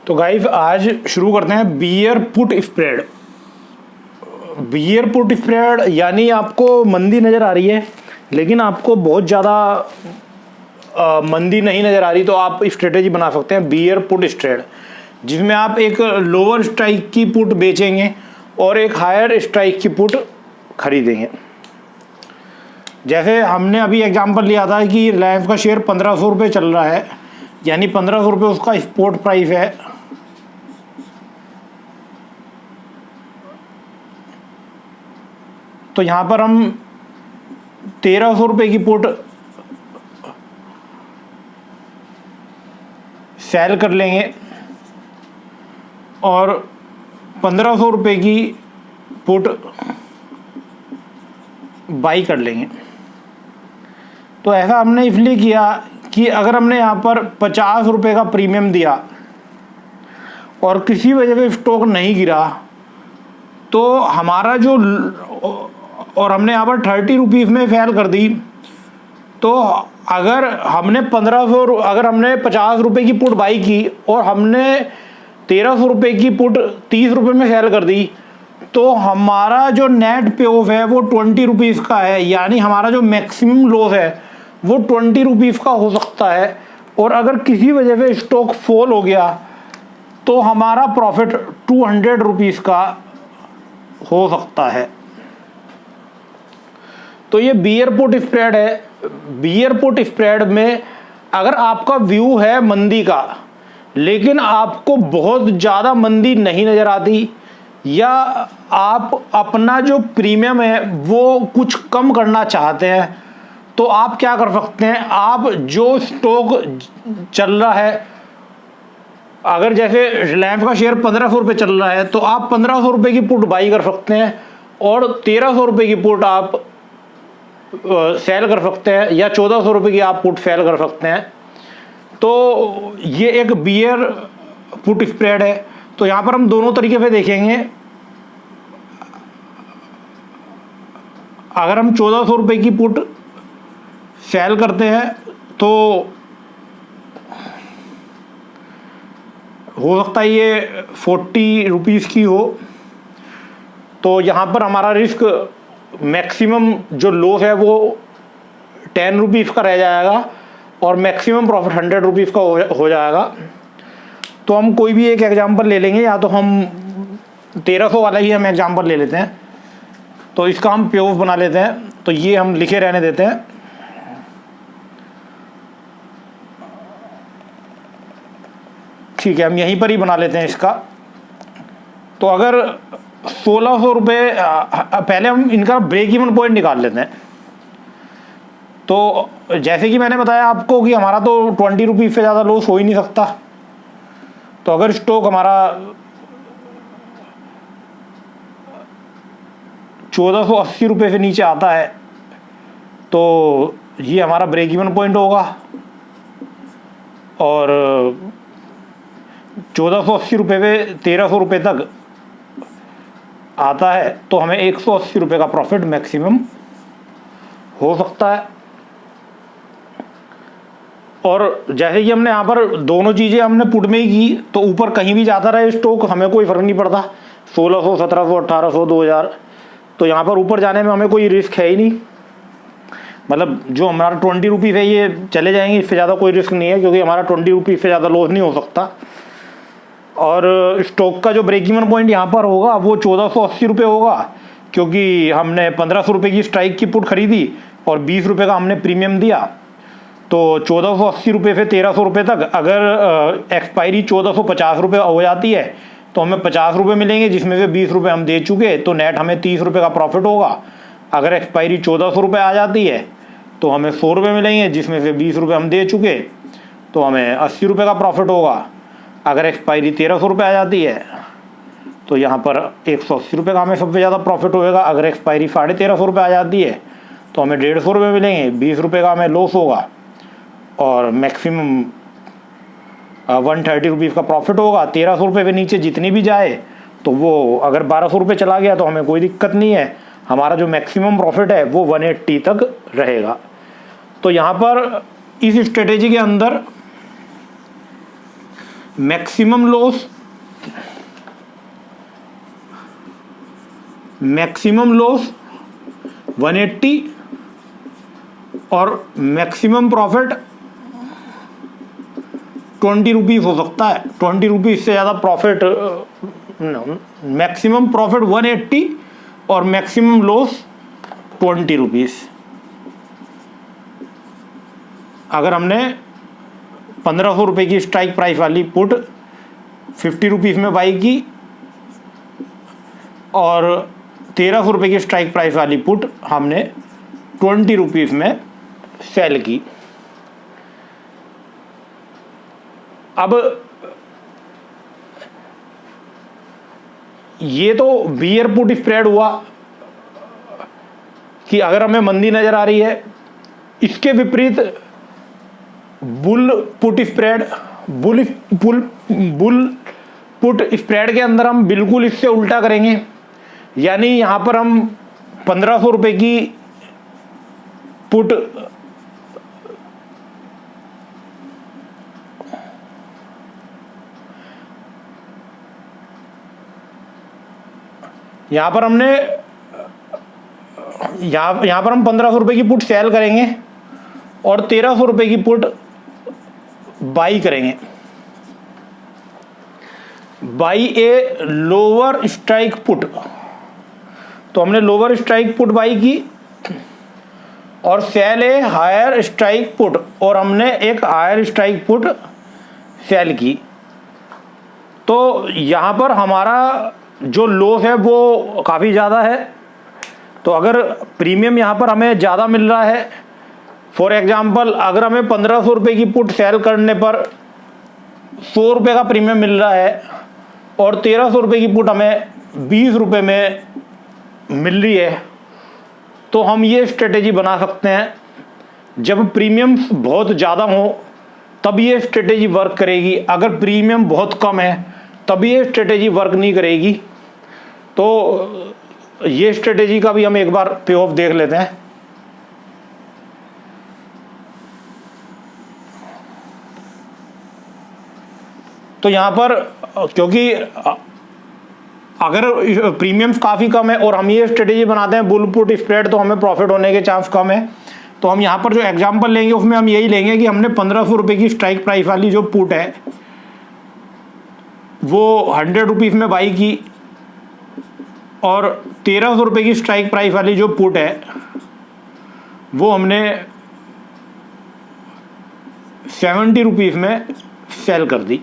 तो गाइस आज शुरू करते हैं beer put spread. Beer put spread यानी आपको मंदी नज़र आ रही है लेकिन आपको बहुत ज़्यादा मंदी नहीं नज़र आ रही, तो आप स्ट्रेटेजी बना सकते हैं बियर पुट स्प्रेड, जिसमें आप एक लोअर स्ट्राइक की पुट बेचेंगे और एक हायर स्ट्राइक की पुट खरीदेंगे। जैसे हमने अभी एग्जांपल लिया था कि रिलायंस का शेयर 1500 रुपये चल रहा है, यानी 1500 रुपये उसका स्पॉट प्राइस है। तो यहाँ पर हम 1300 रुपये की पुट सेल कर लेंगे और 1500 रुपये की पुट बाई कर लेंगे। तो ऐसा हमने इसलिए किया कि अगर हमने यहाँ पर 50 रुपये का प्रीमियम दिया और किसी वजह से स्टॉक नहीं गिरा तो हमारा जो, और हमने यहाँ पर 30 रुपीज़ में सेल कर दी, तो अगर हमने 50 रुपये की पुट बाई की और हमने 1300 रुपये की पुट 30 रुपये में सेल कर दी, तो हमारा जो नेट पे ऑफ है वो 20 रुपीज़ का है, यानी हमारा जो मैक्सिमम लॉस है वो 20 रुपीज़ का हो सकता है। और अगर किसी वजह से स्टॉक फॉल हो गया तो हमारा प्रॉफिट 200 रुपीज़ का हो सकता है। तो ये बियर पुट स्प्रेड है। बियर पुट स्प्रेड में अगर आपका व्यू है मंदी का लेकिन आपको बहुत ज़्यादा मंदी नहीं नज़र आती, या आप अपना जो प्रीमियम है वो कुछ कम करना चाहते हैं, तो आप क्या कर सकते हैं, आप जो स्टॉक चल रहा है, अगर जैसे रिलायंस का शेयर 1500 रुपये चल रहा है तो आप 1500 रुपये की पुट बाई कर सकते हैं और 1300 रुपये की पुट आप सेल कर सकते हैं, या 1400 रुपये की आप पुट सेल कर सकते हैं। तो ये एक बियर पुट स्प्रेड है। तो यहाँ पर हम दोनों तरीके से देखेंगे। अगर हम 1400 रुपये की पुट सेल करते हैं तो हो सकता है ये 40 रुपीज़ की हो, तो यहाँ पर हमारा रिस्क मैक्सिमम जो लॉस है वो 10 रुपीज़ का रह जाएगा और मैक्सिमम प्रॉफिट 100 रुपीज़ का हो जाएगा। तो हम कोई भी एक एग्जांपल ले लेंगे, या तो हम 1300 वाला ही हम एग्जांपल ले लेते हैं। तो इसका हम प्योफ बना लेते हैं, तो ये हम लिखे रहने देते हैं। ठीक है, हम यहीं पर ही बना लेते हैं इसका। तो अगर 1600 रुपये, पहले हम इनका ब्रेक इवन पॉइंट निकाल लेते हैं। तो जैसे कि मैंने बताया आपको कि हमारा तो 20 रुपीज़ से ज़्यादा लॉस हो ही नहीं सकता। तो अगर स्टॉक हमारा 1480 रुपये से नीचे आता है तो ये हमारा ब्रेक इवन पॉइंट होगा, और 1480 रुपये से 1300 रुपये तक आता है तो हमें 180 रुपये का प्रॉफिट मैक्सिमम हो सकता है। और जैसे कि हमने यहाँ पर दोनों चीज़ें हमने पुट में ही की, तो ऊपर कहीं भी जाता रहे स्टॉक हमें कोई फ़र्क नहीं पड़ता, 1600, 1700, 1800, 2000। तो यहाँ पर ऊपर जाने में हमें कोई रिस्क है ही नहीं। मतलब जो हमारा 20 रुपीज़ है ये चले जाएंगे, इससे ज़्यादा कोई रिस्क नहीं है, क्योंकि हमारा 20 रुपीज़ से ज़्यादा लॉस नहीं हो सकता। और स्टॉक का जो ब्रेक इवन पॉइंट यहाँ पर होगा वो 1480 रुपये होगा, क्योंकि हमने 1500 रुपये की स्ट्राइक की पुट खरीदी और 20 रुपये का हमने प्रीमियम दिया। तो 1480 रुपये से 1300 रुपये तक अगर एक्सपायरी 1450 रुपये हो जाती है तो हमें 50 रुपये मिलेंगे, जिसमें से 20 रुपये हम दे चुके, तो नेट हमें 30 रुपये का प्रॉफिट होगा। अगर एक्सपायरी 1400 रुपये आ जाती है तो हमें 100 रुपये मिलेंगे, जिसमें से 20 रुपये हम दे चुके, तो हमें 80 रुपये का प्रॉफिट होगा। अगर एक्सपायरी 1300 रुपये आ जाती है तो यहाँ पर 180 रुपये का हमें सबसे ज़्यादा प्रॉफिट होगा। अगर एक्सपायरी 1350 रुपये आ जाती है तो हमें 150 रुपये मिलेंगे, 20 रुपये का हमें लॉस होगा और मैक्सिमम 130 रुपीज़ का प्रॉफिट होगा। 1300 रुपये के नीचे जितनी भी जाए तो वो अगर 1200 रुपये चला गया तो हमें कोई दिक्कत नहीं है, हमारा जो मैक्सिमम प्रॉफिट है वो 180 तक रहेगा। तो यहाँ पर इस स्ट्रेटेजी के अंदर मैक्सिमम लॉस 180 और मैक्सिमम प्रॉफिट 20 रुपीज़ हो सकता है। 20 रुपीज़ से ज़्यादा प्रॉफिट, मैक्सिमम प्रॉफिट 180 और मैक्सिमम लॉस 20 रुपीज़। अगर हमने 1500 रुपये की स्ट्राइक प्राइस वाली पुट 50 रुपीज़ में बाई की और 1300 रुपये की स्ट्राइक प्राइस वाली पुट हमने 20 रुपीज़ में सेल की। अब ये तो बियर पुट स्प्रेड हुआ कि अगर हमें मंदी नजर आ रही है। इसके विपरीत bull put spread, bull put spread के अंदर हम बिल्कुल इससे उल्टा करेंगे। यानी यहां पर हम 1500 रुपये की पुट यहां पर हमने यहां पर हम 1500 रुपये की पुट सेल करेंगे और 1300 रुपये की पुट बाई करेंगे। Buy a lower strike put, तो हमने लोअर स्ट्राइक पुट बाई की और sell a higher strike put, और हमने एक हायर स्ट्राइक पुट सेल की। तो यहाँ पर हमारा जो लॉस है वो काफ़ी ज़्यादा है। तो अगर प्रीमियम यहाँ पर हमें ज़्यादा मिल रहा है, फॉर एग्जांपल अगर हमें 1500 रुपये की पुट सेल करने पर 100 रुपये का प्रीमियम मिल रहा है और 1300 रुपये की पुट हमें 20 रुपये में मिल रही है, तो हम ये स्ट्रेटेजी बना सकते हैं। जब प्रीमियम बहुत ज़्यादा हो तब ये स्ट्रेटेजी वर्क करेगी, अगर प्रीमियम बहुत कम है तब ये स्ट्रेटेजी वर्क नहीं करेगी। तो ये स्ट्रेटेजी का भी हम एक बार पे ऑफ देख लेते हैं। तो यहाँ पर क्योंकि अगर प्रीमियम्स काफ़ी कम है और हम ये स्ट्रेटेजी बनाते हैं बुल पुट स्प्रेड, तो हमें प्रॉफिट होने के चांस कम है। तो हम यहाँ पर जो एग्जांपल लेंगे उसमें हम यही लेंगे कि हमने 1500 रुपये की स्ट्राइक प्राइस वाली जो पुट है वो 100 रुपीज़ में बाई की और 1300 रुपये की स्ट्राइक प्राइस वाली जो पुट है वो हमने 70 रुपीज़ में सेल कर दी।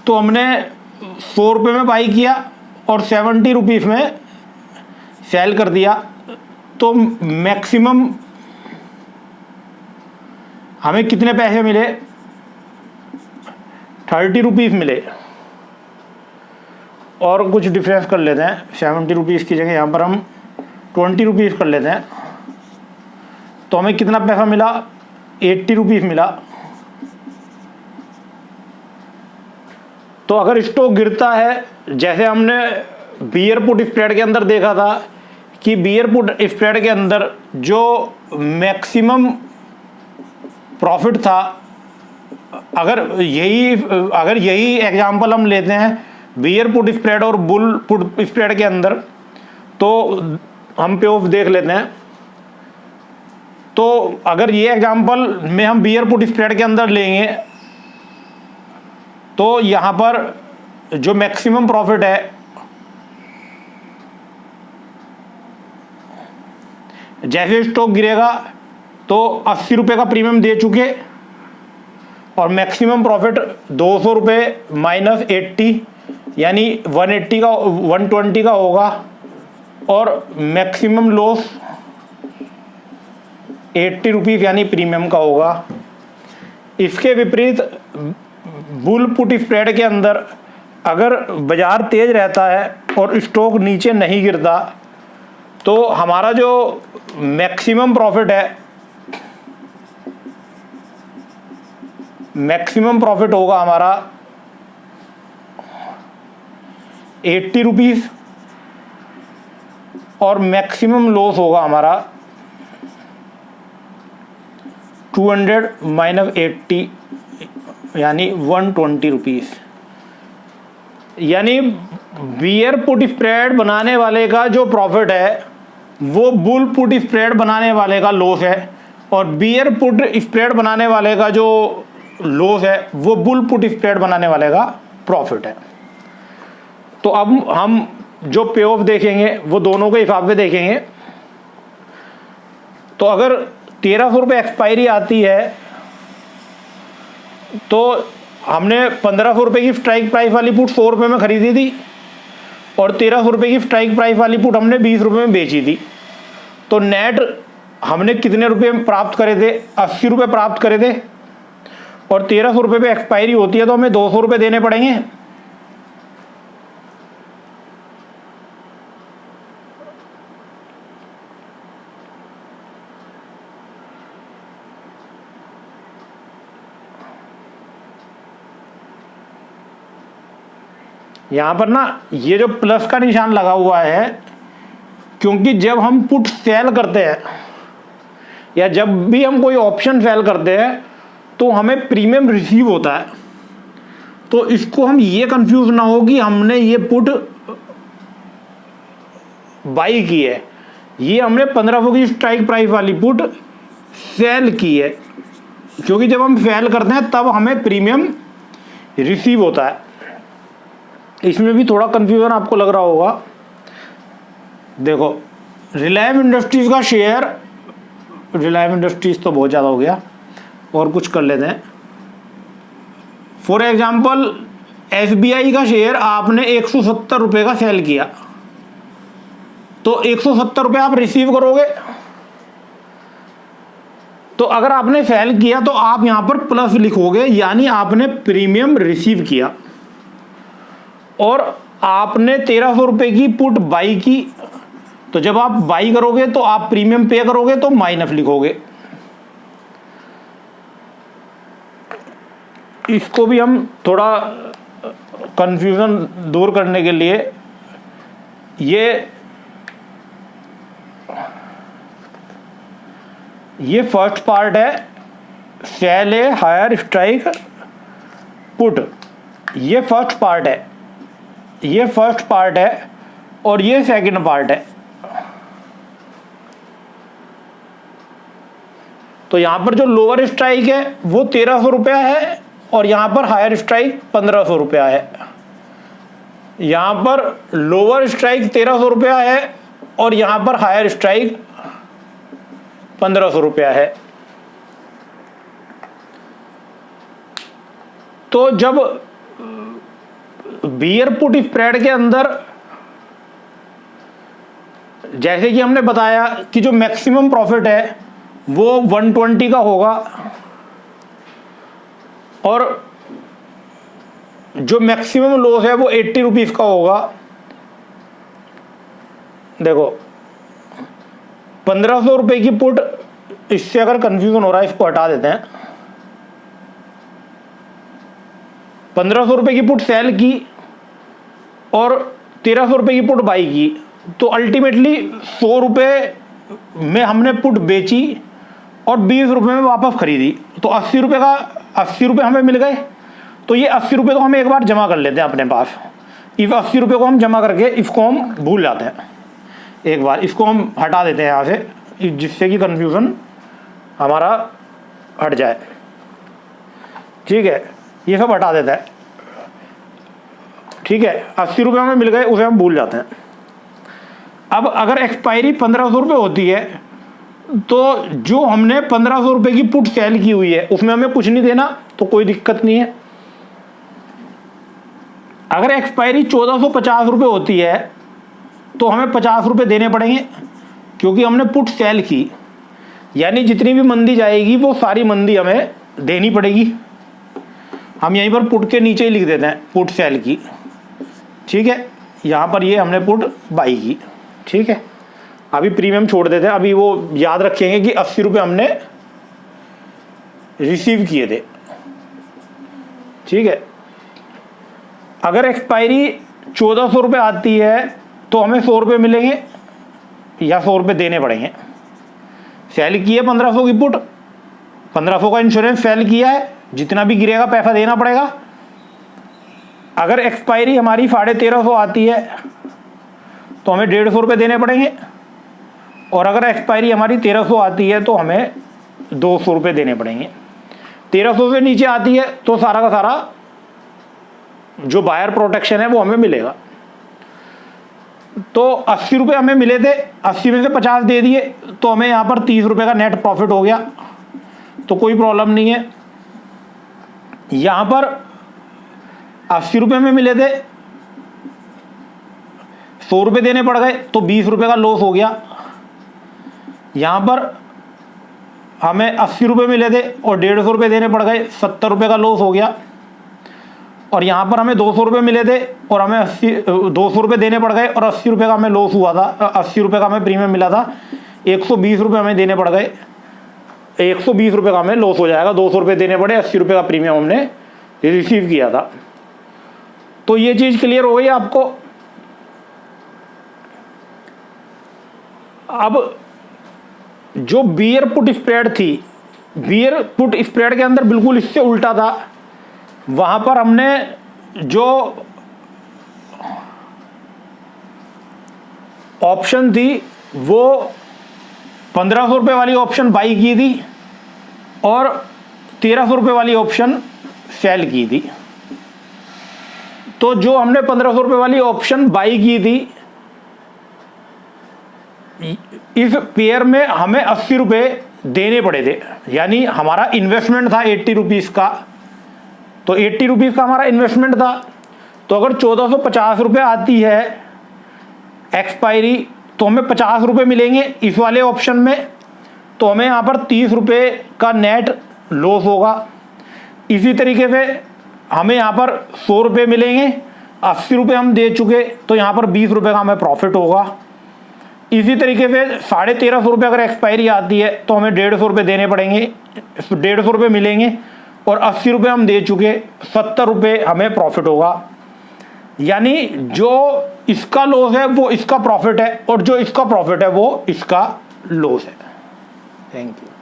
तो हमने 100 रुपये में बाई किया और 70 रुपीज़ में सेल कर दिया। तो मैक्सिमम हमें कितने पैसे मिले? 30 रुपीज़ मिले। और कुछ डिफरेंस कर लेते हैं, 70 रुपीज़ की जगह यहाँ पर हम 20 रुपीज़ कर लेते हैं। तो हमें कितना पैसा मिला? 80 रुपीज़ मिला। तो अगर स्टॉक गिरता है, जैसे हमने बियर पुट स्प्रेड के अंदर देखा था कि बियर पुट स्प्रेड के अंदर जो मैक्सिमम प्रॉफिट था, अगर यही एग्जांपल हम लेते हैं बियर पुट स्प्रेड और बुल पुट स्प्रेड के अंदर, तो हम पे ऑफ देख लेते हैं। तो अगर ये एग्जांपल में हम बियर पुट स्प्रेड के अंदर लेंगे तो यहाँ पर जो मैक्सिमम प्रॉफिट है, जैसे स्टॉक गिरेगा तो 80 रुपये का प्रीमियम दे चुके और मैक्सिमम प्रॉफिट 200 रुपये माइनस 80 यानी 120 का होगा और मैक्सिमम लॉस 80 रुपीज़ यानी प्रीमियम का होगा। इसके विपरीत बुल पुट स्प्रेड के अंदर अगर बाज़ार तेज़ रहता है और स्टॉक नीचे नहीं गिरता तो हमारा जो मैक्सिमम प्रॉफिट है, मैक्सिमम प्रॉफिट होगा हमारा 80 रुपीज़ और मैक्सिमम लॉस होगा हमारा 200 माइनस 80 यानी 120 रुपीज़। यानी बियर पुट स्प्रेड बनाने वाले का जो प्रॉफिट है वो बुल पुट स्प्रेड बनाने वाले का लॉस है, और बियर पुट स्प्रेड बनाने वाले का जो लॉस है वो बुल पुट स्प्रेड बनाने वाले का प्रॉफिट है। तो अब हम जो पे ऑफ देखेंगे वो दोनों के हिसाब से देखेंगे। तो अगर 1300 रुपये एक्सपायरी आती है तो हमने 1500 रुपये की स्ट्राइक प्राइस वाली पुट 100 रुपये में खरीदी थी, और 1300 रुपये की स्ट्राइक प्राइस वाली पुट हमने 20 रुपये में बेची थी। तो नेट हमने कितने रुपये प्राप्त करे थे? 80 रुपये प्राप्त करे थे, और 1300 रुपये पे एक्सपायरी होती है तो हमें 200 रुपये देने पड़ेंगे। यहाँ पर ना ये जो प्लस का निशान लगा हुआ है, क्योंकि जब हम पुट सेल करते हैं या जब भी हम कोई ऑप्शन सेल करते हैं तो हमें प्रीमियम रिसीव होता है। तो इसको हम ये कंफ्यूज ना हो कि हमने ये पुट बाई की है, ये हमने 1500 की स्ट्राइक प्राइस वाली पुट सेल की है, क्योंकि जब हम सेल करते हैं तब हमें प्रीमियम रिसीव होता है। इसमें भी थोड़ा कंफ्यूजन आपको लग रहा होगा। देखो, रिलायंस इंडस्ट्रीज का शेयर, रिलायंस इंडस्ट्रीज तो बहुत ज़्यादा हो गया, और कुछ कर लेते हैं। फॉर एग्जाम्पल SBI का शेयर आपने 170 रुपये का सेल किया, तो 170 रुपये आप रिसीव करोगे। तो अगर आपने सेल किया तो आप यहाँ पर प्लस लिखोगे, यानी आपने प्रीमियम रिसीव किया। और आपने 1300 रुपये की पुट बाई की, तो जब आप बाई करोगे तो आप प्रीमियम पे करोगे तो माइनस लिखोगे। इसको भी हम थोड़ा कंफ्यूजन दूर करने के लिए ये फर्स्ट पार्ट है, sell a higher strike put, ये फर्स्ट पार्ट है, ये फर्स्ट पार्ट है, और ये सेकंड पार्ट है। तो यहां पर जो लोअर स्ट्राइक है वो 1300 रुपया है, और यहां पर हायर स्ट्राइक 1500 रुपया है। यहां पर लोअर स्ट्राइक 1300 रुपया है, और यहां पर हायर स्ट्राइक 1500 रुपया है। तो जब बियर पुट स्प्रेड के अंदर, जैसे कि हमने बताया कि जो मैक्सिमम प्रॉफिट है वो 120 का होगा, और जो मैक्सिमम लॉस है वो 80 रुपीज़ का होगा। देखो, 1500 रुपये की पुट, इससे अगर कंफ्यूजन हो रहा है इसको हटा देते हैं। 1500 रुपये की पुट सेल की और 1300 रुपये की पुट बाई की, तो अल्टीमेटली 100 रुपये में हमने पुट बेची और 20 रुपये में वापस खरीदी, तो 80 रुपये का 80 रुपये हमें मिल गए। तो ये 80 रुपये को हम एक बार जमा कर लेते हैं अपने पास। इस 80 रुपये को हम जमा करके इसको हम भूल जाते हैं, एक बार इसको हम हटा देते हैं यहाँ से, जिससे कि कन्फ्यूज़न हमारा हट जाए। ठीक है, ये सब हटा देता है। ठीक है, 80 रुपये हमें मिल गए, उसे हम भूल जाते हैं। अब अगर एक्सपायरी 1500 रुपये होती है, तो जो हमने 1500 रुपये की पुट सेल की हुई है उसमें हमें कुछ नहीं देना, तो कोई दिक्कत नहीं है। अगर एक्सपायरी 1450 रुपये होती है तो हमें 50 रुपये देने पड़ेंगे, क्योंकि हमने पुट सेल की, यानी जितनी भी मंदी जाएगी वो सारी मंदी हमें देनी पड़ेगी। हम यहीं पर पुट के नीचे ही लिख देते हैं पुट सेल की। ठीक है, यहाँ पर ये हमने पुट बाई की। ठीक है, अभी प्रीमियम छोड़ देते हैं, अभी वो याद रखेंगे कि 80 रुपये हमने रिसीव किए थे। ठीक है, अगर एक्सपायरी 1400 रुपये आती है तो हमें 100 रुपये मिलेंगे या 100 रुपये देने पड़ेंगे। सेल की है 1500 की पुट, 1500 का इंश्योरेंस सेल किया है, जितना भी गिरेगा पैसा देना पड़ेगा। अगर एक्सपायरी हमारी 1350 आती है तो हमें 150 रुपये देने पड़ेंगे, और अगर एक्सपायरी हमारी 1300 आती है तो हमें 200 रुपये देने पड़ेंगे। 1300 से नीचे आती है तो सारा का सारा जो बायर प्रोटेक्शन है वो हमें मिलेगा। तो 80 रुपये हमें मिले थे, 80 में से 50 दे दिए तो हमें यहाँ पर 30 रुपये का नेट प्रॉफिट हो गया, तो कोई प्रॉब्लम नहीं है। यहाँ पर 80 रुपये में मिले थे, 100 रुपये देने पड़ गए तो 20 रुपये का लॉस हो गया। यहाँ पर हमें 80 रुपये मिले थे और 150 रुपये देने पड़ गए, 70 रुपये का लॉस हो गया। और यहाँ पर हमें 200 रुपये मिले थे और हमें 200 रुपये देने पड़ गए और 80 रुपये का हमें लॉस हुआ था, 80 रुपये का हमें प्रीमियम मिला था, 120 रुपये हमें देने पड़ गए, 120 रुपये का हमें लॉस हो जाएगा। 200 रुपये देने पड़े, 80 रुपये का प्रीमियम हमने रिसीव किया था। तो ये चीज़ क्लियर हो गई आपको। अब जो बियर पुट स्प्रेड थी, बियर पुट स्प्रेड के अंदर बिल्कुल इससे उल्टा था। वहां पर हमने जो ऑप्शन थी वो 1500 रुपये वाली ऑप्शन बाई की थी और 1300 रुपये वाली ऑप्शन सेल की थी। तो जो हमने 1500 रुपये वाली ऑप्शन बाई की थी, इस पेयर में हमें 80 रुपये देने पड़े थे, यानी हमारा इन्वेस्टमेंट था 80 रुपीज़ का। तो 80 रुपीज़ का हमारा इन्वेस्टमेंट था। तो अगर 1450 रुपये आती है एक्सपायरी तो हमें 50 रुपये मिलेंगे इस वाले ऑप्शन में, तो हमें यहाँ पर 30 रुपये का नेट लॉस होगा। इसी तरीके से हमें यहाँ पर 100 रुपये मिलेंगे, 80 रुपये हम दे चुके तो यहाँ पर 20 रुपये का हमें प्रॉफिट होगा। इसी तरीके से 1350 रुपये अगर एक्सपायरी आती है तो हमें 150 रुपये देने पड़ेंगे, 150 रुपये मिलेंगे और 80 रुपये हम दे चुके, 70 रुपये हमें प्रॉफिट होगा। यानी जो इसका लॉस है वो इसका प्रॉफिट है और जो इसका प्रॉफिट है वो इसका लॉस है। Thank you.